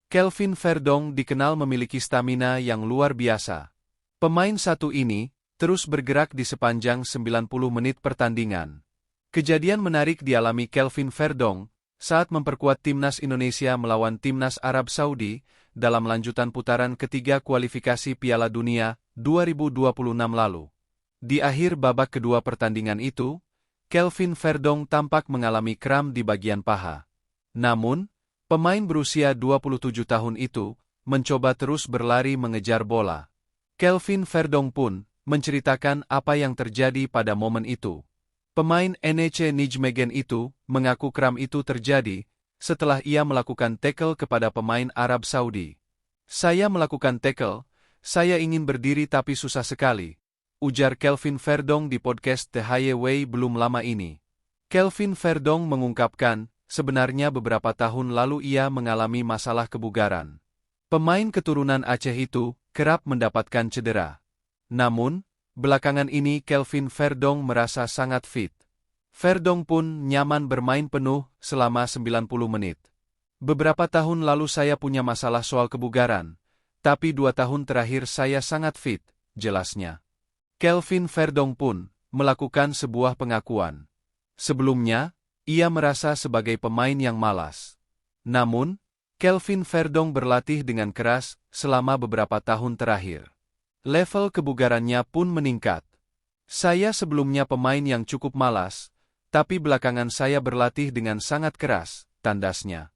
Kelvin Verdong dikenal memiliki stamina yang luar biasa. Pemain satu ini terus bergerak di sepanjang 90 menit pertandingan. Kejadian menarik dialami Kelvin Verdong saat memperkuat timnas Indonesia melawan timnas Arab Saudi dalam lanjutan putaran ketiga kualifikasi Piala Dunia 2026 lalu. Di akhir babak kedua pertandingan itu, Kelvin Verdong tampak mengalami kram di bagian paha. Namun, pemain berusia 27 tahun itu mencoba terus berlari mengejar bola. Kelvin Verdong pun menceritakan apa yang terjadi pada momen itu. Pemain NEC Nijmegen itu mengaku kram itu terjadi setelah ia melakukan tackle kepada pemain Arab Saudi. "Saya melakukan tackle, saya ingin berdiri tapi susah sekali," ujar Kelvin Verdong di podcast The Highway belum lama ini. Kelvin Verdong mengungkapkan, sebenarnya beberapa tahun lalu ia mengalami masalah kebugaran. Pemain keturunan Aceh itu kerap mendapatkan cedera. Namun, belakangan ini Kelvin Verdong merasa sangat fit. Verdong pun nyaman bermain penuh selama 90 menit. "Beberapa tahun lalu saya punya masalah soal kebugaran, tapi 2 tahun terakhir saya sangat fit," jelasnya. Kelvin Verdong pun melakukan sebuah pengakuan. Sebelumnya, ia merasa sebagai pemain yang malas. Namun, Kelvin Verdong berlatih dengan keras selama beberapa tahun terakhir. Level kebugarannya pun meningkat. "Saya sebelumnya pemain yang cukup malas, tapi belakangan saya berlatih dengan sangat keras," tandasnya.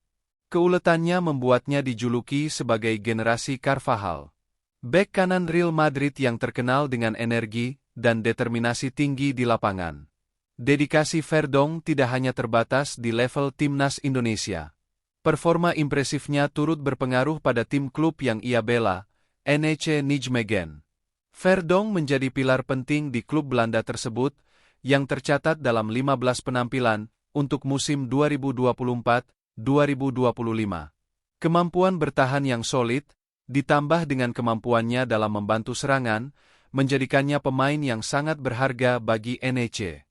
Keuletannya membuatnya dijuluki sebagai generasi Carvajal. Bek kanan Real Madrid yang terkenal dengan energi dan determinasi tinggi di lapangan. Dedikasi Verdong tidak hanya terbatas di level timnas Indonesia. Performa impresifnya turut berpengaruh pada tim klub yang ia bela, NEC Nijmegen. Verdong menjadi pilar penting di klub Belanda tersebut, yang tercatat dalam 15 penampilan untuk musim 2024-2025. Kemampuan bertahan yang solid, ditambah dengan kemampuannya dalam membantu serangan, menjadikannya pemain yang sangat berharga bagi NEC.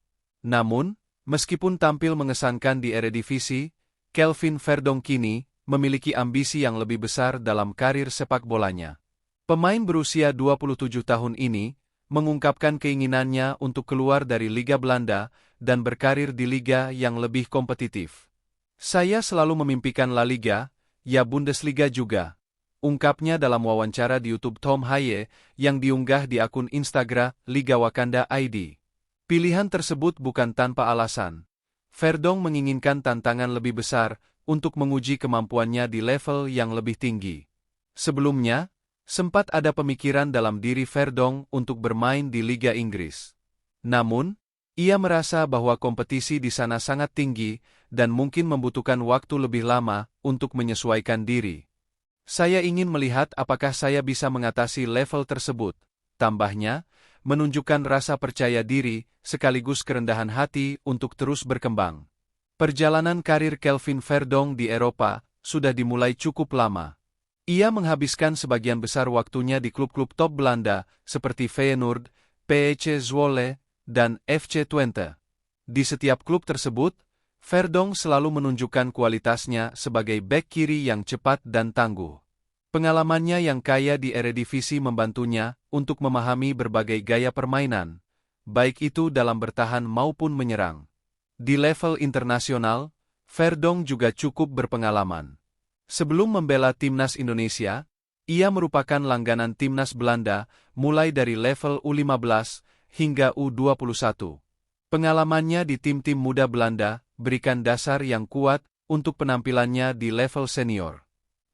Namun, meskipun tampil mengesankan di Eredivisie, Kelvin Verdong kini memiliki ambisi yang lebih besar dalam karir sepak bolanya. Pemain berusia 27 tahun ini mengungkapkan keinginannya untuk keluar dari Liga Belanda dan berkarir di liga yang lebih kompetitif. "Saya selalu memimpikan La Liga, ya Bundesliga juga," ungkapnya dalam wawancara di YouTube Tom Haye yang diunggah di akun Instagram Liga Wakanda ID. Pilihan tersebut bukan tanpa alasan. Verdong menginginkan tantangan lebih besar untuk menguji kemampuannya di level yang lebih tinggi. Sebelumnya, sempat ada pemikiran dalam diri Verdong untuk bermain di Liga Inggris. Namun, ia merasa bahwa kompetisi di sana sangat tinggi dan mungkin membutuhkan waktu lebih lama untuk menyesuaikan diri. "Saya ingin melihat apakah saya bisa mengatasi level tersebut," tambahnya, menunjukkan rasa percaya diri sekaligus kerendahan hati untuk terus berkembang. Perjalanan karir Kelvin Verdong di Eropa sudah dimulai cukup lama. Ia menghabiskan sebagian besar waktunya di klub-klub top Belanda seperti Feyenoord, PEC Zwolle, dan FC Twente. Di setiap klub tersebut, Verdong selalu menunjukkan kualitasnya sebagai bek kiri yang cepat dan tangguh. Pengalamannya yang kaya di Eredivisie membantunya untuk memahami berbagai gaya permainan, baik itu dalam bertahan maupun menyerang. Di level internasional, Verdong juga cukup berpengalaman. Sebelum membela timnas Indonesia, ia merupakan langganan timnas Belanda mulai dari level U15 hingga U21. Pengalamannya di tim-tim muda Belanda berikan dasar yang kuat untuk penampilannya di level senior.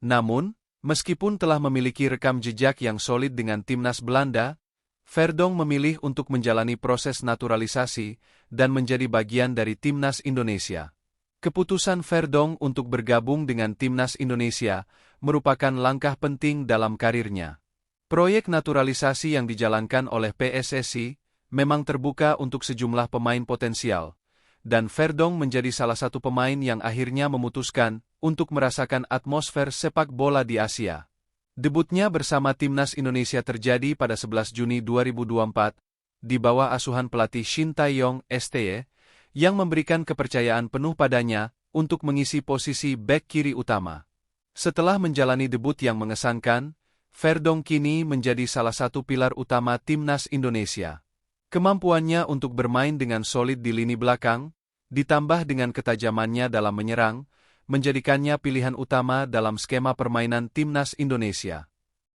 Namun, meskipun telah memiliki rekam jejak yang solid dengan timnas Belanda, Verdong memilih untuk menjalani proses naturalisasi dan menjadi bagian dari timnas Indonesia. Keputusan Verdong untuk bergabung dengan timnas Indonesia merupakan langkah penting dalam karirnya. Proyek naturalisasi yang dijalankan oleh PSSI memang terbuka untuk sejumlah pemain potensial, dan Verdong menjadi salah satu pemain yang akhirnya memutuskan untuk merasakan atmosfer sepak bola di Asia. Debutnya bersama timnas Indonesia terjadi pada 11 Juni 2024, di bawah asuhan pelatih Shin Tae-yong STY, yang memberikan kepercayaan penuh padanya untuk mengisi posisi bek kiri utama. Setelah menjalani debut yang mengesankan, Verdonk kini menjadi salah satu pilar utama timnas Indonesia. Kemampuannya untuk bermain dengan solid di lini belakang, ditambah dengan ketajamannya dalam menyerang, menjadikannya pilihan utama dalam skema permainan timnas Indonesia.